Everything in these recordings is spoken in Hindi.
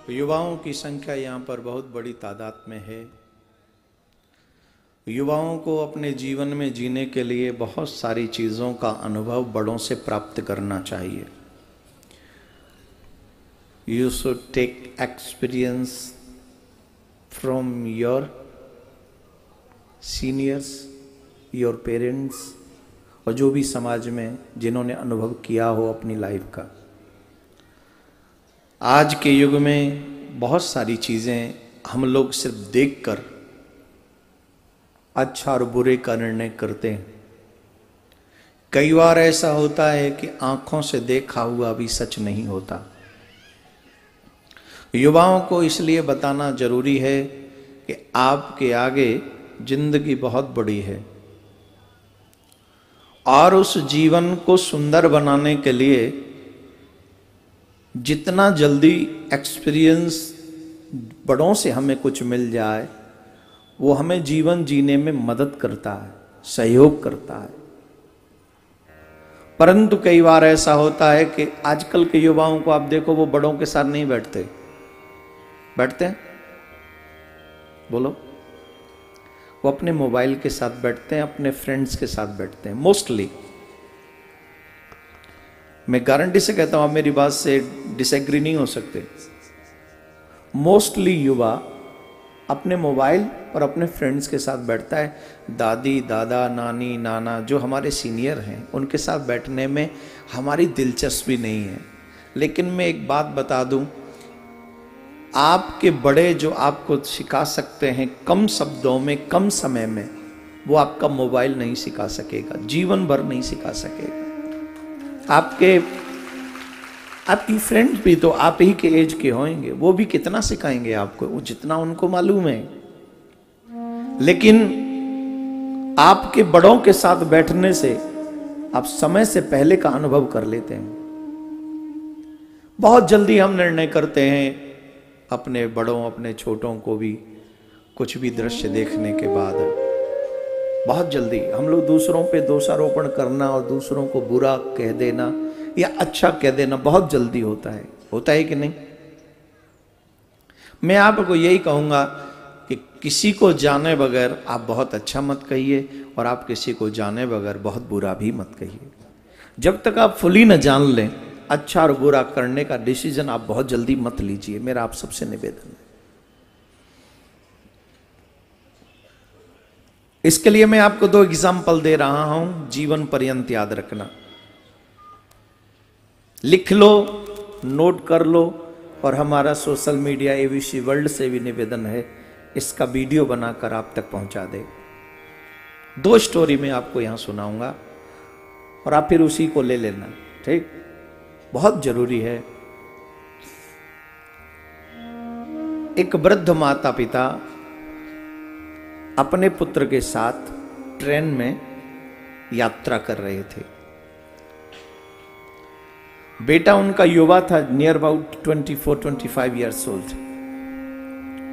युवाओं की संख्या यहाँ पर बहुत बड़ी तादाद में है। युवाओं को अपने जीवन में जीने के लिए बहुत सारी चीज़ों का अनुभव बड़ों से प्राप्त करना चाहिए। You should take experience from your seniors, your parents, और जो भी समाज में जिन्होंने अनुभव किया हो अपनी लाइफ का। आज के युग में बहुत सारी चीज़ें हम लोग सिर्फ देखकर अच्छा और बुरे का निर्णय करते हैं। कई बार ऐसा होता है कि आंखों से देखा हुआ भी सच नहीं होता। युवाओं को इसलिए बताना जरूरी है कि आपके आगे जिंदगी बहुत बड़ी है और उस जीवन को सुंदर बनाने के लिए जितना जल्दी एक्सपीरियंस बड़ों से हमें कुछ मिल जाए वो हमें जीवन जीने में मदद करता है, सहयोग करता है। परंतु कई बार ऐसा होता है कि आजकल के युवाओं को आप देखो, वो बड़ों के साथ नहीं बैठते हैं? बोलो। वो अपने मोबाइल के साथ बैठते हैं, अपने फ्रेंड्स के साथ बैठते हैं मोस्टली। मैं गारंटी से कहता हूं, आप मेरी बात से डिसएग्री नहीं हो सकते। मोस्टली युवा अपने मोबाइल और अपने फ्रेंड्स के साथ बैठता है। दादी, दादा, नानी, नाना जो हमारे सीनियर हैं उनके साथ बैठने में हमारी दिलचस्पी नहीं है। लेकिन मैं एक बात बता दूं, आपके बड़े जो आपको सिखा सकते हैं कम शब्दों में, कम समय में, वो आपका मोबाइल नहीं सिखा सकेगा, जीवन भर नहीं सिखा सकेगा। आपकी फ्रेंड्स भी तो आप ही के एज के होंगे, वो भी कितना सिखाएंगे आपको, वो जितना उनको मालूम है। लेकिन आपके बड़ों के साथ बैठने से आप समय से पहले का अनुभव कर लेते हैं। बहुत जल्दी हम निर्णय करते हैं अपने बड़ों, अपने छोटों को भी कुछ भी दृश्य देखने के बाद बहुत जल्दी हम लोग दूसरों पे दोषारोपण करना और दूसरों को बुरा कह देना या अच्छा कह देना बहुत जल्दी होता है कि नहीं? मैं आपको यही कहूंगा कि किसी को जाने बगैर आप बहुत अच्छा मत कहिए और आप किसी को जाने बगैर बहुत बुरा भी मत कहिए। जब तक आप फुली न जान लें, अच्छा और बुरा करने का डिसीजन आप बहुत जल्दी मत लीजिए। मेरा आप सबसे निवेदन है। इसके लिए मैं आपको 2 एग्जाम्पल दे रहा हूं, जीवन पर्यंत याद रखना। लिख लो, नोट कर लो, और हमारा सोशल मीडिया एबीसी वर्ल्ड से भी निवेदन है इसका वीडियो बनाकर आप तक पहुंचा दे। 2 स्टोरी मैं आपको यहां सुनाऊंगा और आप फिर उसी को ले लेना, ठीक? बहुत जरूरी है। एक वृद्ध माता पिता अपने पुत्र के साथ ट्रेन में यात्रा कर रहे थे। बेटा उनका युवा था, नियर अबाउट 24-25 ईयर्स ओल्ड,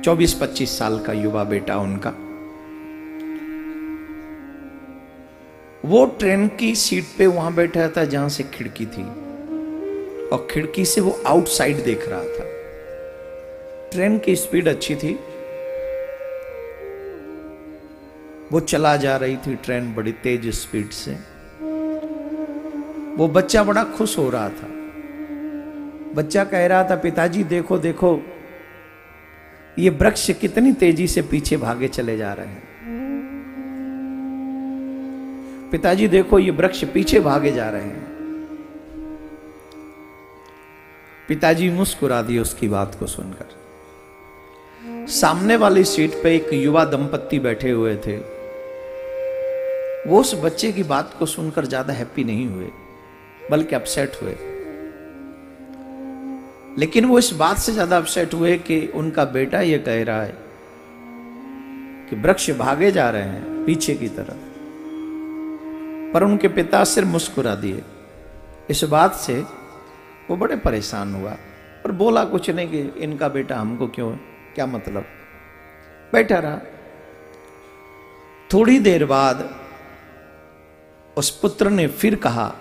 24-25 साल का युवा बेटा उनका। वो ट्रेन की सीट पे वहां बैठा था जहां से खिड़की थी और खिड़की से वो आउटसाइड देख रहा था। ट्रेन की स्पीड अच्छी थी, वो चला जा रही थी ट्रेन बड़ी तेज स्पीड से। वो बच्चा बड़ा खुश हो रहा था। बच्चा कह रहा था, पिताजी देखो देखो, ये वृक्ष कितनी तेजी से पीछे भागे चले जा रहे हैं। पिताजी देखो, ये वृक्ष पीछे भागे जा रहे हैं। पिताजी मुस्कुरा दिए उसकी बात को सुनकर। सामने वाली सीट पे एक युवा दंपत्ति बैठे हुए थे। वो उस बच्चे की बात को सुनकर ज्यादा हैप्पी नहीं हुए, बल्कि अपसेट हुए। लेकिन वो इस बात से ज्यादा अपसेट हुए कि उनका बेटा ये कह रहा है कि वृक्ष भागे जा रहे हैं पीछे की तरफ। पर उनके पिता सिर्फ मुस्कुरा दिए। इस बात से वो बड़े परेशान हुआ और बोला कुछ नहीं कि इनका बेटा हमको क्यों, क्या मतलब, बैठा रहा। थोड़ी देर बाद उस पुत्र ने फिर कहा,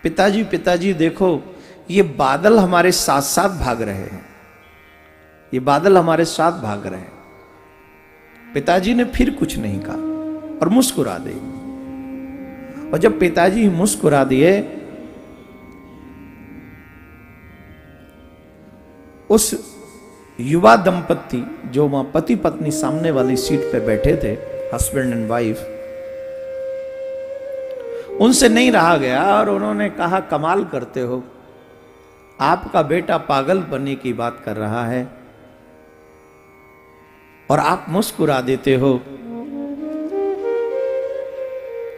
पिताजी पिताजी देखो, ये बादल हमारे साथ साथ भाग रहे हैं। ये बादल हमारे साथ भाग रहे हैं। पिताजी ने फिर कुछ नहीं कहा और मुस्कुरा दिए। और जब पिताजी मुस्कुरा दिए, उस युवा दंपति जो वहां पति पत्नी सामने वाली सीट पे बैठे थे, हस्बैंड एंड वाइफ, उनसे नहीं रहा गया और उन्होंने कहा, कमाल करते हो, आपका बेटा पागल बनने की बात कर रहा है और आप मुस्कुरा देते हो।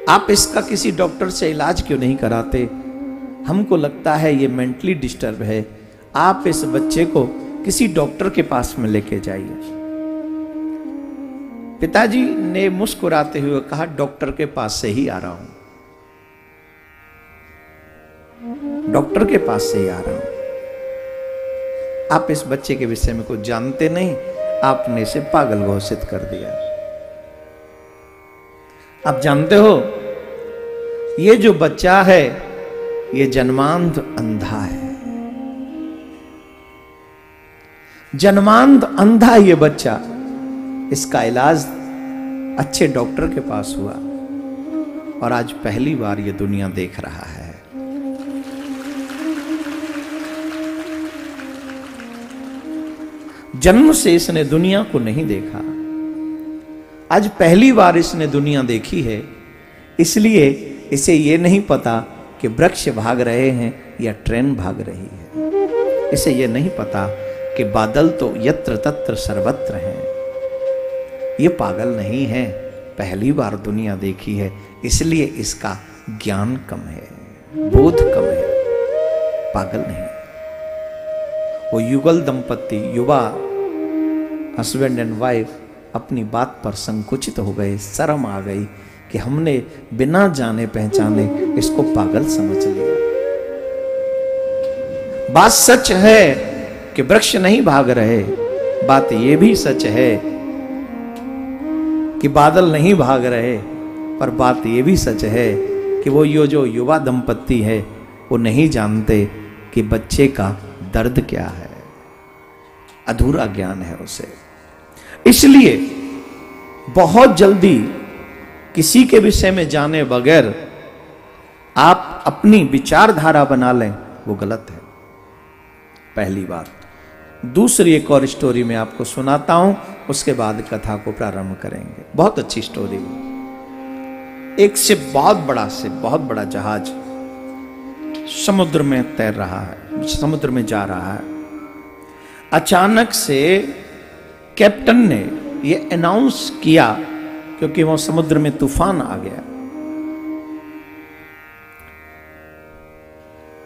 आप इसका किसी डॉक्टर से इलाज क्यों नहीं कराते? हमको लगता है ये मेंटली डिस्टर्ब है, आप इस बच्चे को किसी डॉक्टर के पास में लेके जाइए। पिताजी ने मुस्कुराते हुए कहा, डॉक्टर के पास से ही आ रहा हूं, डॉक्टर के पास से ही आ रहा हूं। आप इस बच्चे के विषय में कुछ जानते नहीं, आपने इसे पागल घोषित कर दिया। आप जानते हो, ये जो बच्चा है ये जन्मांध अंधा है, जन्मांध अंधा ये बच्चा। इसका इलाज अच्छे डॉक्टर के पास हुआ और आज पहली बार ये दुनिया देख रहा है। जन्म से इसने दुनिया को नहीं देखा, आज पहली बार इसने दुनिया देखी है। इसलिए इसे ये नहीं पता कि वृक्ष भाग रहे हैं या ट्रेन भाग रही है। इसे ये नहीं पता कि बादल तो यत्र तत्र सर्वत्र हैं। ये पागल नहीं है, पहली बार दुनिया देखी है, इसलिए इसका ज्ञान कम है, बोध कम है, पागल नहीं। वो युगल दंपति, युवा हस्बैंड एंड वाइफ अपनी बात पर संकुचित हो गए, शर्म आ गई कि हमने बिना जाने पहचाने इसको पागल समझ लिया। बात सच है कि वृक्ष नहीं भाग रहे, बात यह भी सच है कि बादल नहीं भाग रहे, पर बात यह भी सच है कि वो जो युवा दंपति है वो नहीं जानते कि बच्चे का दर्द क्या है, अधूरा ज्ञान है उसे। इसलिए बहुत जल्दी किसी के विषय में जाने बगैर आप अपनी विचारधारा बना लें, वो गलत है, पहली बात। दूसरी एक और स्टोरी मैं आपको सुनाता हूं, उसके बाद कथा को प्रारंभ करेंगे। बहुत अच्छी स्टोरी है। एक शिप, बहुत बड़ा जहाज समुद्र में तैर रहा है, समुद्र में जा रहा है। अचानक से कैप्टन ने यह अनाउंस किया, क्योंकि वह समुद्र में तूफान आ गया,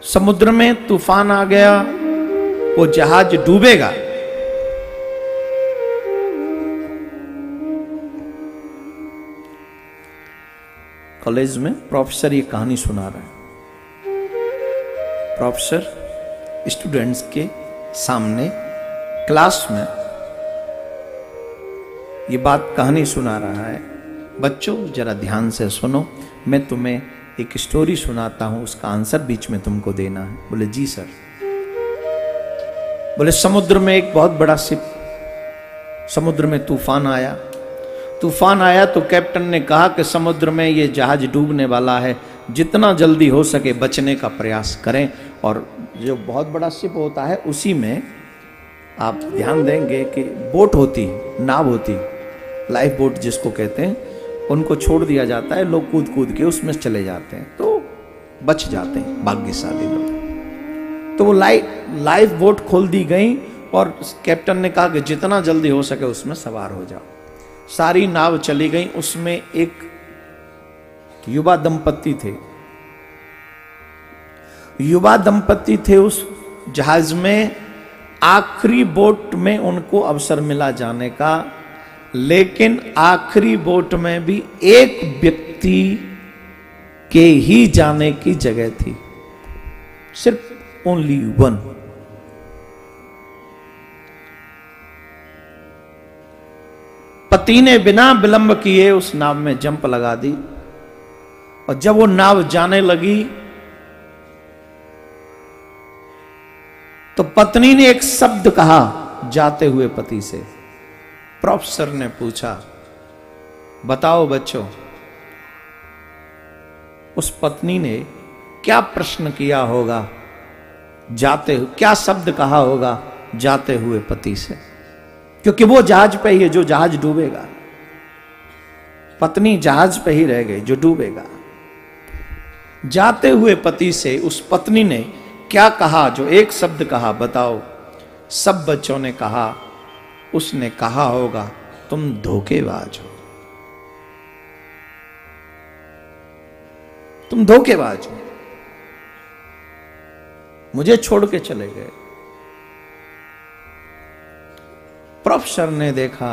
समुद्र में तूफान आ गया, वो जहाज डूबेगा। कॉलेज में प्रोफेसर ये कहानी सुना रहा है। प्रोफेसर स्टूडेंट्स के सामने क्लास में ये बात कहानी सुना रहा है। बच्चों जरा ध्यान से सुनो, मैं तुम्हें एक स्टोरी सुनाता हूं, उसका आंसर बीच में तुमको देना है। बोले जी सर। बोले समुद्र में एक बहुत बड़ा शिप, समुद्र में तूफान आया। तूफान आया तो कैप्टन ने कहा कि समुद्र में ये जहाज डूबने वाला है, जितना जल्दी हो सके बचने का प्रयास करें। और जो बहुत बड़ा शिप होता है उसी में आप ध्यान देंगे कि बोट होती, नाव होती, लाइफ बोट जिसको कहते हैं, उनको छोड़ दिया जाता है, लोग कूद कूद के उसमें चले जाते हैं तो बच जाते हैं भाग्यशाली लोग। तो वो लाइफ बोट खोल दी गई और कैप्टन ने कहा कि जितना जल्दी हो सके उसमें सवार हो जाओ। सारी नाव चली गई। उसमें एक युवा दंपति थे, युवा दंपति थे उस जहाज में। आखिरी बोट में उनको अवसर मिला जाने का, लेकिन आखिरी बोट में भी एक व्यक्ति के ही जाने की जगह थी, सिर्फ ओनली वन। पति ने बिना विलंब किए उस नाव में जंप लगा दी और जब वो नाव जाने लगी तो पत्नी ने एक शब्द कहा जाते हुए पति से। प्रोफेसर ने पूछा, बताओ बच्चों, उस पत्नी ने क्या प्रश्न किया होगा जाते हुए, क्या शब्द कहा होगा जाते हुए पति से? क्योंकि वो जहाज पे ही है जो जहाज डूबेगा, पत्नी जहाज पे ही रह गई जो डूबेगा। जाते हुए पति से उस पत्नी ने क्या कहा, जो एक शब्द कहा, बताओ। सब बच्चों ने कहा, उसने कहा होगा तुम धोखेबाज हो, तुम धोखेबाज हो, मुझे छोड़ के चले गए। प्रोफेसर ने देखा,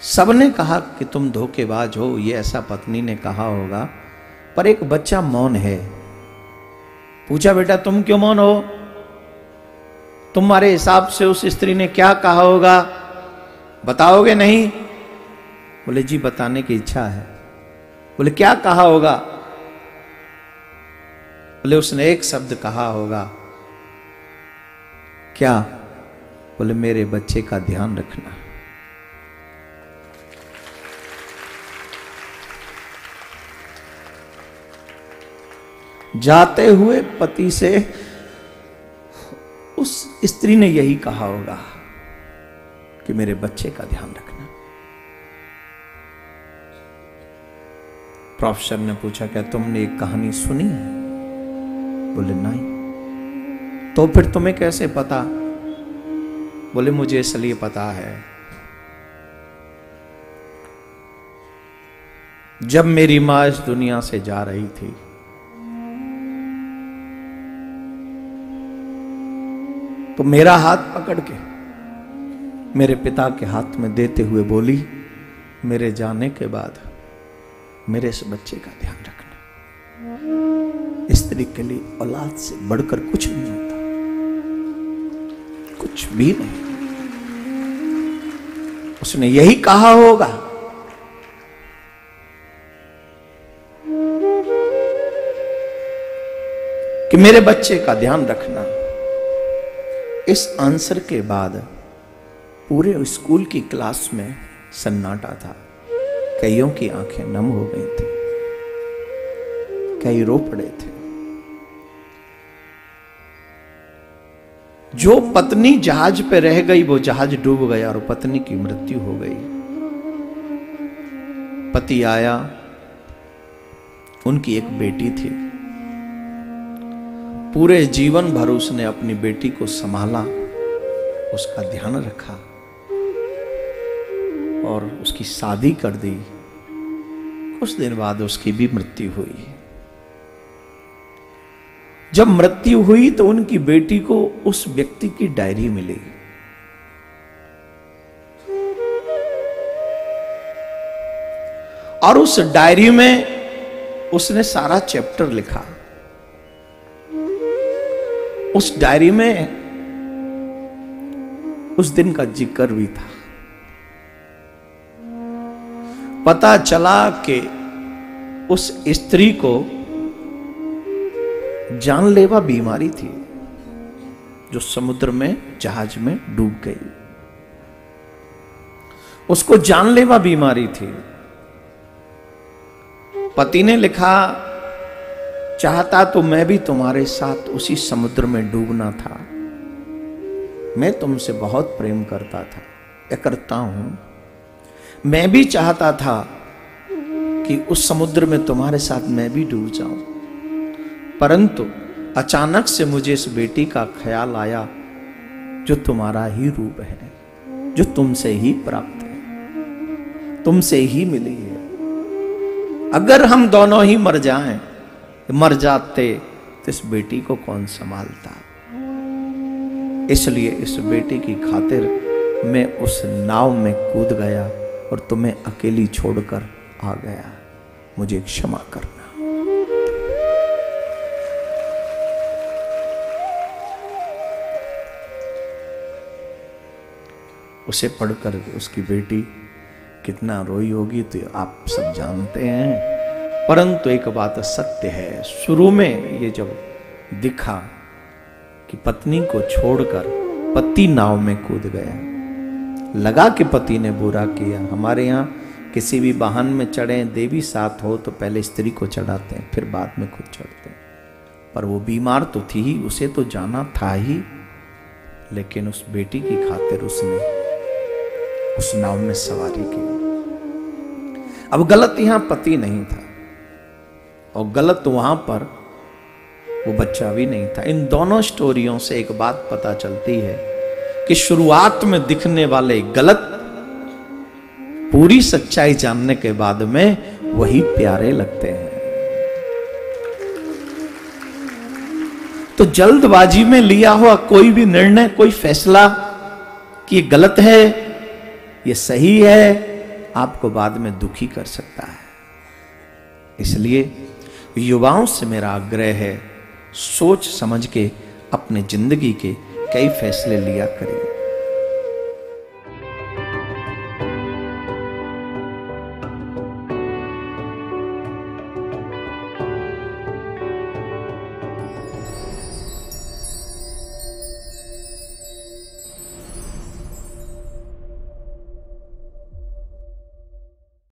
सबने कहा कि तुम धोखेबाज हो, ये ऐसा पत्नी ने कहा होगा, पर एक बच्चा मौन है। पूछा, बेटा तुम क्यों मौन हो? तुम्हारे हिसाब से उस स्त्री ने क्या कहा होगा, बताओगे नहीं? बोले जी बताने की इच्छा है। बोले क्या कहा होगा? बोले उसने एक शब्द कहा होगा। क्या? बोले मेरे बच्चे का ध्यान रखना। जाते हुए पति से उस स्त्री ने यही कहा होगा कि मेरे बच्चे का ध्यान रखना। प्रोफेसर ने पूछा, क्या तुमने एक कहानी सुनी है? बोले नहीं। तो फिर तुम्हें कैसे पता? बोले मुझे इसलिए पता है, जब मेरी मां इस दुनिया से जा रही थी, तो मेरा हाथ पकड़ के मेरे पिता के हाथ में देते हुए बोली, मेरे जाने के बाद मेरे इस बच्चे का ध्यान रखना। स्त्री के लिए औलाद से बढ़कर कुछ नहीं होता, कुछ भी नहीं। उसने यही कहा होगा। कि मेरे बच्चे का ध्यान रखना। इस आंसर के बाद पूरे स्कूल की क्लास में सन्नाटा था। कईयों की आंखें नम हो गई थी, कई रो पड़े थे। जो पत्नी जहाज पे रह गई वो जहाज डूब गया और पत्नी की मृत्यु हो गई। पति आया, उनकी एक बेटी थी। पूरे जीवन भर उसने अपनी बेटी को संभाला, उसका ध्यान रखा और उसकी शादी कर दी। कुछ दिन बाद उसकी भी मृत्यु हुई। जब मृत्यु हुई तो उनकी बेटी को उस व्यक्ति की डायरी मिली। और उस डायरी में उसने सारा चैप्टर लिखा। उस डायरी में उस दिन का जिक्र भी था। पता चला कि उस स्त्री को जानलेवा बीमारी थी, जो समुद्र में जहाज में डूब गई। उसको जानलेवा बीमारी थी। पति ने लिखा, चाहता तो मैं भी तुम्हारे साथ उसी समुद्र में डूबना था। मैं तुमसे बहुत प्रेम करता था, या करता हूं। मैं भी चाहता था कि उस समुद्र में तुम्हारे साथ मैं भी डूब जाऊं, परंतु अचानक से मुझे इस बेटी का ख्याल आया, जो तुम्हारा ही रूप है, जो तुमसे ही प्राप्त है, तुमसे ही मिली है। अगर हम दोनों ही मर जाते तो इस बेटी को कौन संभालता। इसलिए इस बेटी की खातिर मैं उस नाव में कूद गया और तुम्हें अकेली छोड़कर आ गया। मुझे क्षमा करना। उसे पढ़कर उसकी बेटी कितना रोई होगी तो आप सब जानते हैं। परंतु एक बात सत्य है, शुरू में ये जब दिखा कि पत्नी को छोड़कर पति नाव में कूद गया। लगा कि पति ने बुरा किया। हमारे यहाँ किसी भी वाहन में चढ़े, देवी साथ हो तो पहले स्त्री को चढ़ाते हैं, फिर बाद में खुद चढ़ते हैं। पर वो बीमार तो थी ही, उसे तो जाना था ही, लेकिन उस बेटी की खातिर उसने उस नाव में सवारी की। अब गलत यहां पति नहीं था और गलत वहां पर वो बच्चा भी नहीं था। इन दोनों स्टोरियों से एक बात पता चलती है कि शुरुआत में दिखने वाले गलत पूरी सच्चाई जानने के बाद में वही प्यारे लगते हैं। तो जल्दबाजी में लिया हुआ कोई भी निर्णय, कोई फैसला कि ये गलत है, ये सही है, आपको बाद में दुखी कर सकता है। इसलिए युवाओं से मेरा आग्रह है, सोच समझ के अपने जिंदगी के कई फैसले लिया करें।